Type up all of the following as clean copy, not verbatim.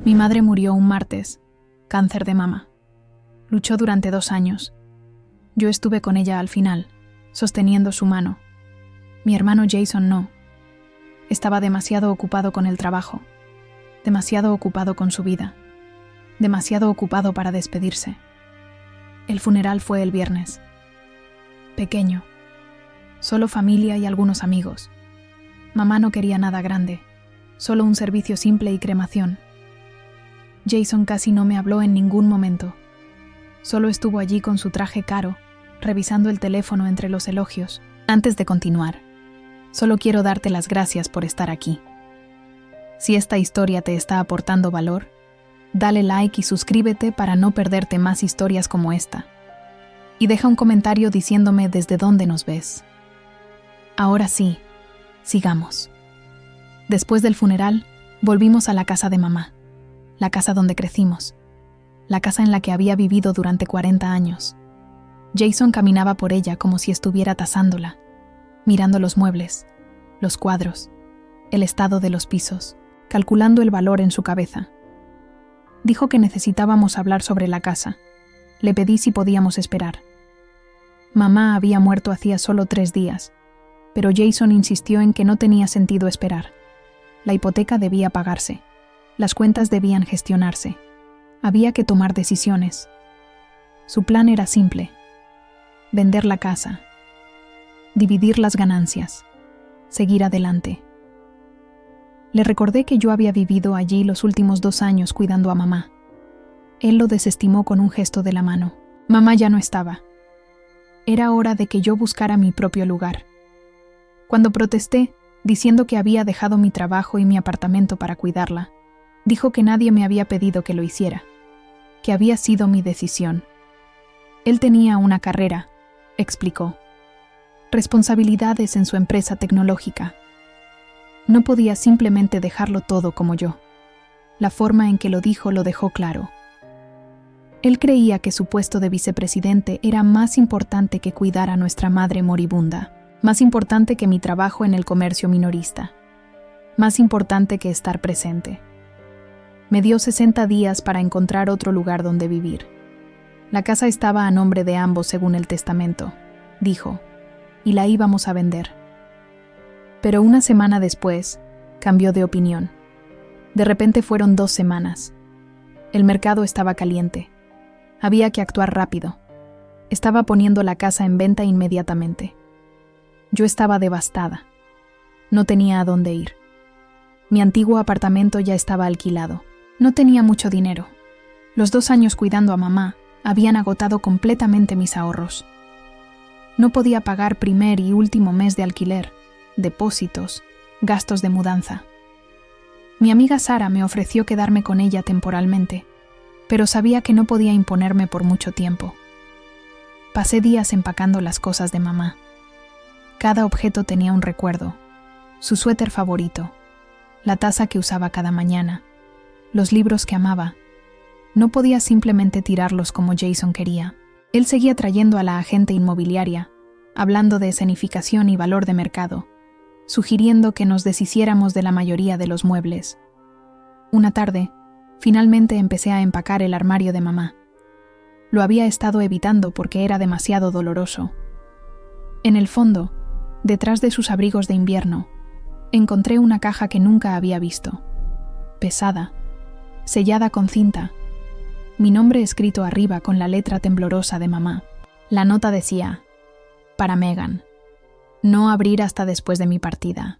Mi madre murió un martes, cáncer de mama. Luchó durante 2 años. Yo estuve con ella al final, sosteniendo su mano. Mi hermano Jason no. Estaba demasiado ocupado con el trabajo, demasiado ocupado con su vida, demasiado ocupado para despedirse. El funeral fue el viernes. Pequeño. Solo familia y algunos amigos. Mamá no quería nada grande, solo un servicio simple y cremación. Jason casi no me habló en ningún momento. Solo estuvo allí con su traje caro, revisando el teléfono entre los elogios. Antes de continuar, solo quiero darte las gracias por estar aquí. Si esta historia te está aportando valor, dale like y suscríbete para no perderte más historias como esta. Y deja un comentario diciéndome desde dónde nos ves. Ahora sí, sigamos. Después del funeral, volvimos a la casa de mamá, la casa donde crecimos, la casa en la que había vivido durante 40 años. Jason caminaba por ella como si estuviera tasándola, mirando los muebles, los cuadros, el estado de los pisos, calculando el valor en su cabeza. Dijo que necesitábamos hablar sobre la casa. Le pedí si podíamos esperar. Mamá había muerto hacía solo 3 días, pero Jason insistió en que no tenía sentido esperar. La hipoteca debía pagarse, las cuentas debían gestionarse, había que tomar decisiones. Su plan era simple: vender la casa, dividir las ganancias, seguir adelante. Le recordé que yo había vivido allí los últimos 2 años cuidando a mamá. Él lo desestimó con un gesto de la mano. Mamá ya no estaba. Era hora de que yo buscara mi propio lugar. Cuando protesté, diciendo que había dejado mi trabajo y mi apartamento para cuidarla, dijo que nadie me había pedido que lo hiciera, que había sido mi decisión. Él tenía una carrera, explicó, responsabilidades en su empresa tecnológica. No podía simplemente dejarlo todo como yo. La forma en que lo dijo lo dejó claro. Él creía que su puesto de vicepresidente era más importante que cuidar a nuestra madre moribunda, más importante que mi trabajo en el comercio minorista, más importante que estar presente. Me dio 60 días para encontrar otro lugar donde vivir. La casa estaba a nombre de ambos según el testamento, dijo, y la íbamos a vender. Pero una semana después, cambió de opinión. De repente fueron 2 semanas. El mercado estaba caliente. Había que actuar rápido. Estaba poniendo la casa en venta inmediatamente. Yo estaba devastada. No tenía a dónde ir. Mi antiguo apartamento ya estaba alquilado. No tenía mucho dinero. Los 2 años cuidando a mamá habían agotado completamente mis ahorros. No podía pagar primer y último mes de alquiler, depósitos, gastos de mudanza. Mi amiga Sara me ofreció quedarme con ella temporalmente, pero sabía que no podía imponerme por mucho tiempo. Pasé días empacando las cosas de mamá. Cada objeto tenía un recuerdo: su suéter favorito, la taza que usaba cada mañana, los libros que amaba. No podía simplemente tirarlos como Jason quería. Él seguía trayendo a la agente inmobiliaria, hablando de escenificación y valor de mercado, sugiriendo que nos deshiciéramos de la mayoría de los muebles. Una tarde, finalmente empecé a empacar el armario de mamá. Lo había estado evitando porque era demasiado doloroso. En el fondo, detrás de sus abrigos de invierno, encontré una caja que nunca había visto. Pesada, sellada con cinta, mi nombre escrito arriba con la letra temblorosa de mamá. La nota decía: para Megan, no abrir hasta después de mi partida.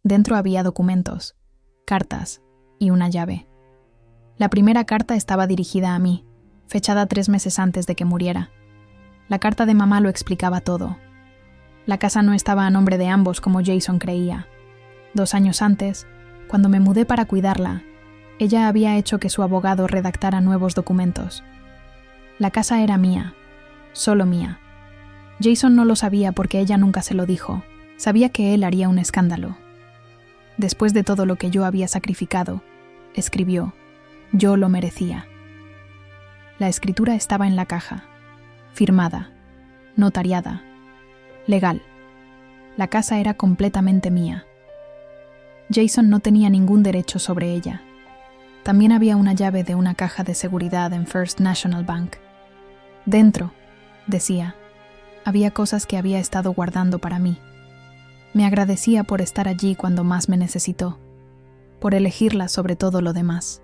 Dentro había documentos, cartas y una llave. La primera carta estaba dirigida a mí, fechada 3 meses antes de que muriera. La carta de mamá lo explicaba todo. La casa no estaba a nombre de ambos como Jason creía. 2 años antes, cuando me mudé para cuidarla, ella había hecho que su abogado redactara nuevos documentos. La casa era mía, solo mía. Jason no lo sabía porque ella nunca se lo dijo. Sabía que él haría un escándalo. Después de todo lo que yo había sacrificado, escribió: yo lo merecía. La escritura estaba en la caja, firmada, notariada, legal. La casa era completamente mía. Jason no tenía ningún derecho sobre ella. También había una llave de una caja de seguridad en First National Bank. Dentro, decía, había cosas que había estado guardando para mí. Me agradecía por estar allí cuando más me necesitó, por elegirla sobre todo lo demás.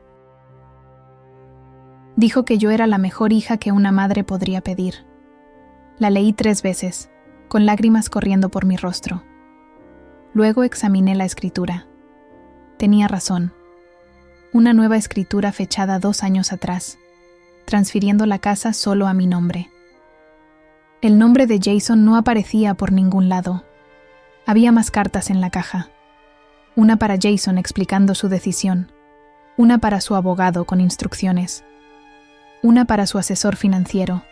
Dijo que yo era la mejor hija que una madre podría pedir. La leí 3 veces, con lágrimas corriendo por mi rostro. Luego examiné la escritura. Tenía razón. Una nueva escritura fechada 2 años atrás, transfiriendo la casa solo a mi nombre. El nombre de Jason no aparecía por ningún lado. Había más cartas en la caja. Una para Jason explicando su decisión, una para su abogado con instrucciones, una para su asesor financiero.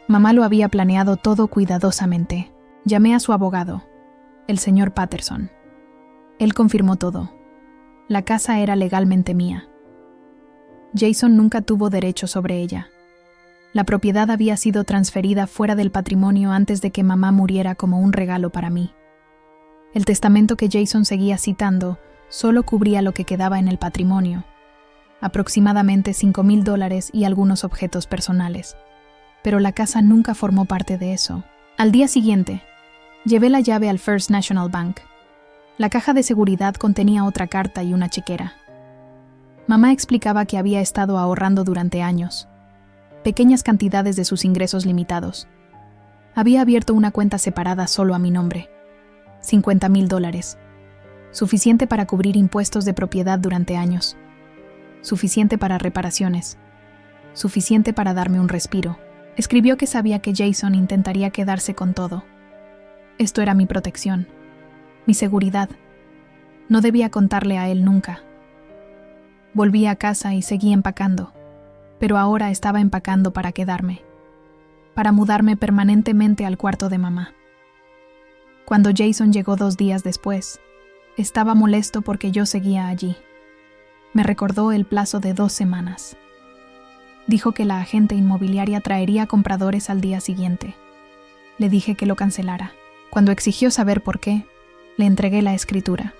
Mamá lo había planeado todo cuidadosamente. Llamé a su abogado, el señor Patterson. Él confirmó todo. La casa era legalmente mía. Jason nunca tuvo derecho sobre ella. La propiedad había sido transferida fuera del patrimonio antes de que mamá muriera como un regalo para mí. El testamento que Jason seguía citando solo cubría lo que quedaba en el patrimonio, aproximadamente $5,000 y algunos objetos personales. Pero la casa nunca formó parte de eso. Al día siguiente, llevé la llave al First National Bank. La caja de seguridad contenía otra carta y una chequera. Mamá explicaba que había estado ahorrando durante años, pequeñas cantidades de sus ingresos limitados. Había abierto una cuenta separada solo a mi nombre, $50,000, suficiente para cubrir impuestos de propiedad durante años, suficiente para reparaciones, suficiente para darme un respiro. Escribió que sabía que Jason intentaría quedarse con todo. Esto era mi protección, mi seguridad. No debía contarle a él nunca. Volví a casa y seguí empacando, pero ahora estaba empacando para quedarme, para mudarme permanentemente al cuarto de mamá. Cuando Jason llegó 2 días después, estaba molesto porque yo seguía allí. Me recordó el plazo de 2 semanas. Dijo que la agente inmobiliaria traería compradores al día siguiente. Le dije que lo cancelara. Cuando exigió saber por qué, le entregué la escritura.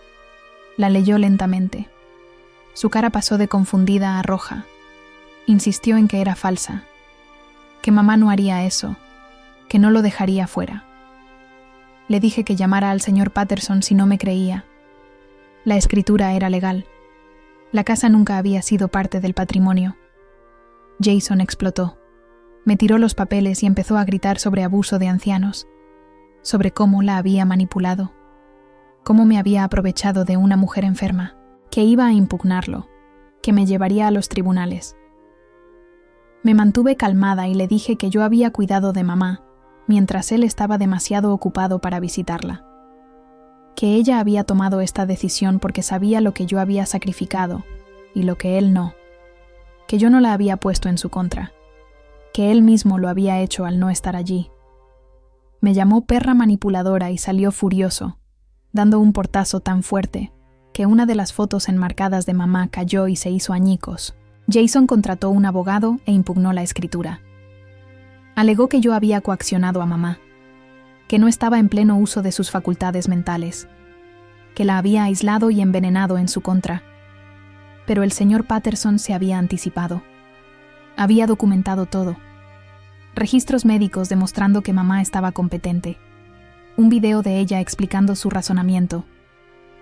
La leyó lentamente. Su cara pasó de confundida a roja. Insistió en que era falsa, que mamá no haría eso, que no lo dejaría fuera. Le dije que llamara al señor Patterson si no me creía. La escritura era legal. La casa nunca había sido parte del patrimonio. Jason explotó. Me tiró los papeles y empezó a gritar sobre abuso de ancianos, sobre cómo la había manipulado, cómo me había aprovechado de una mujer enferma, que iba a impugnarlo, que me llevaría a los tribunales. Me mantuve calmada y le dije que yo había cuidado de mamá, mientras él estaba demasiado ocupado para visitarla. Que ella había tomado esta decisión porque sabía lo que yo había sacrificado y lo que él no. Que yo no la había puesto en su contra. Que él mismo lo había hecho al no estar allí. Me llamó perra manipuladora y salió furioso, dando un portazo tan fuerte que una de las fotos enmarcadas de mamá cayó y se hizo añicos. Jason contrató un abogado e impugnó la escritura. Alegó que yo había coaccionado a mamá, que no estaba en pleno uso de sus facultades mentales, que la había aislado y envenenado en su contra. Pero el señor Patterson se había anticipado. Había documentado todo. Registros médicos demostrando que mamá estaba competente. Un video de ella explicando su razonamiento.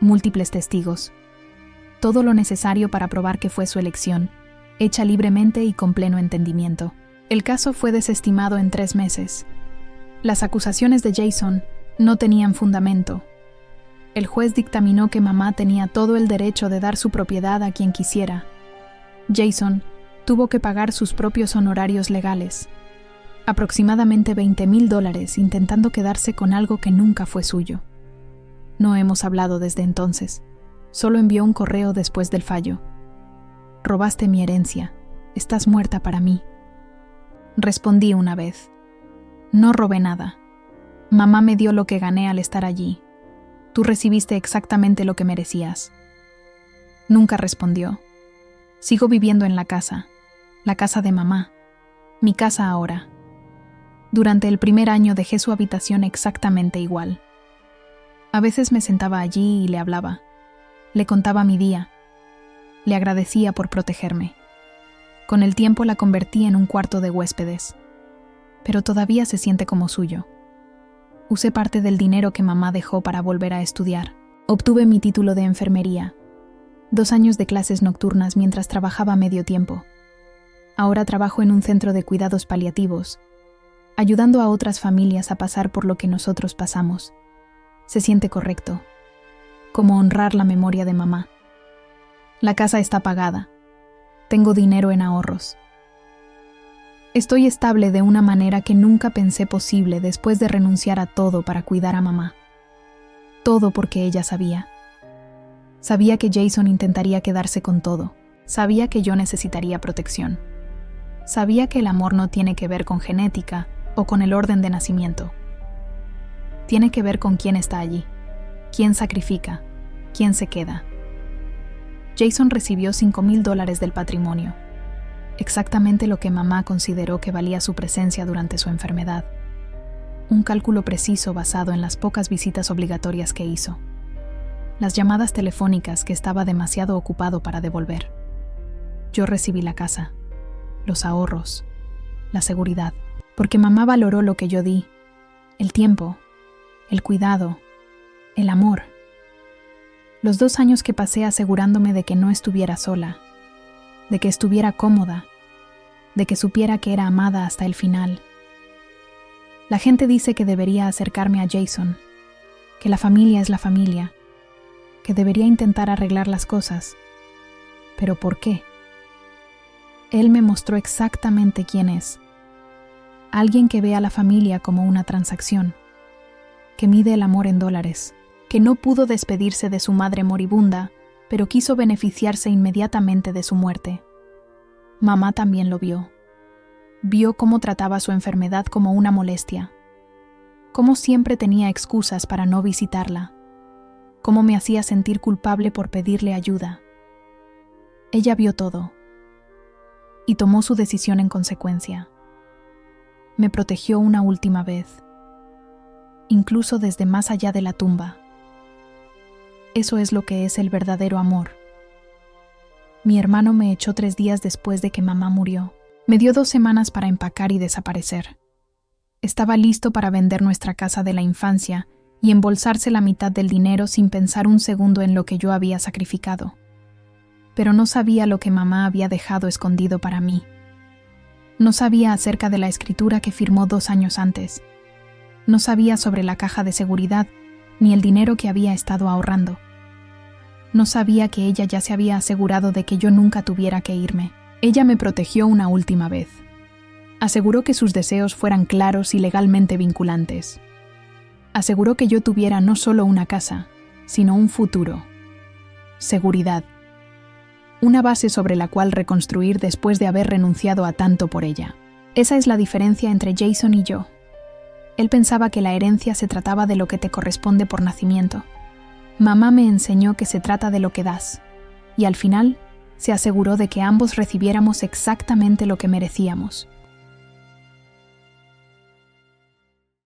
Múltiples testigos. Todo lo necesario para probar que fue su elección, hecha libremente y con pleno entendimiento. El caso fue desestimado en 3 meses. Las acusaciones de Jason no tenían fundamento. El juez dictaminó que mamá tenía todo el derecho de dar su propiedad a quien quisiera. Jason tuvo que pagar sus propios honorarios legales, aproximadamente $20,000, intentando quedarse con algo que nunca fue suyo. No hemos hablado desde entonces. Solo envió un correo después del fallo. Robaste mi herencia. Estás muerta para mí. Respondí una vez. No robé nada. Mamá me dio lo que gané al estar allí. Tú recibiste exactamente lo que merecías. Nunca respondió. Sigo viviendo en la casa de mamá, mi casa ahora. Durante el primer año dejé su habitación exactamente igual. A veces me sentaba allí y le hablaba. Le contaba mi día. Le agradecía por protegerme. Con el tiempo la convertí en un cuarto de huéspedes, pero todavía se siente como suyo. Usé parte del dinero que mamá dejó para volver a estudiar. Obtuve mi título de enfermería, 2 años de clases nocturnas mientras trabajaba medio tiempo. Ahora trabajo en un centro de cuidados paliativos, ayudando a otras familias a pasar por lo que nosotros pasamos. Se siente correcto, como honrar la memoria de mamá. La casa está pagada. Tengo dinero en ahorros. Estoy estable de una manera que nunca pensé posible después de renunciar a todo para cuidar a mamá. Todo porque ella sabía. Sabía que Jason intentaría quedarse con todo. Sabía que yo necesitaría protección. Sabía que el amor no tiene que ver con genética o con el orden de nacimiento. Tiene que ver con quién está allí, quién sacrifica, quién se queda. Jason recibió $5,000 del patrimonio, exactamente lo que mamá consideró que valía su presencia durante su enfermedad. Un cálculo preciso basado en las pocas visitas obligatorias que hizo. Las llamadas telefónicas que estaba demasiado ocupado para devolver. Yo recibí la casa, los ahorros, la seguridad, porque mamá valoró lo que yo di, el tiempo, el cuidado, el amor. Los 2 años que pasé asegurándome de que no estuviera sola, de que estuviera cómoda, de que supiera que era amada hasta el final. La gente dice que debería acercarme a Jason, que la familia es la familia, que debería intentar arreglar las cosas. ¿Pero por qué? Él me mostró exactamente quién es. Alguien que ve a la familia como una transacción, que mide el amor en dólares, que no pudo despedirse de su madre moribunda, pero quiso beneficiarse inmediatamente de su muerte. Mamá también lo vio. Vio cómo trataba su enfermedad como una molestia, cómo siempre tenía excusas para no visitarla, cómo me hacía sentir culpable por pedirle ayuda. Ella vio todo y tomó su decisión en consecuencia. Me protegió una última vez, incluso desde más allá de la tumba. Eso es lo que es el verdadero amor. Mi hermano me echó 3 días después de que mamá murió. Me dio 2 semanas para empacar y desaparecer. Estaba listo para vender nuestra casa de la infancia y embolsarse la mitad del dinero sin pensar un segundo en lo que yo había sacrificado. Pero no sabía lo que mamá había dejado escondido para mí. No sabía acerca de la escritura que firmó 2 años antes. No sabía sobre la caja de seguridad ni el dinero que había estado ahorrando. No sabía que ella ya se había asegurado de que yo nunca tuviera que irme. Ella me protegió una última vez. Aseguró que sus deseos fueran claros y legalmente vinculantes. Aseguró que yo tuviera no solo una casa, sino un futuro. Seguridad. Una base sobre la cual reconstruir después de haber renunciado a tanto por ella. Esa es la diferencia entre Jason y yo. Él pensaba que la herencia se trataba de lo que te corresponde por nacimiento. Mamá me enseñó que se trata de lo que das, y al final se aseguró de que ambos recibiéramos exactamente lo que merecíamos.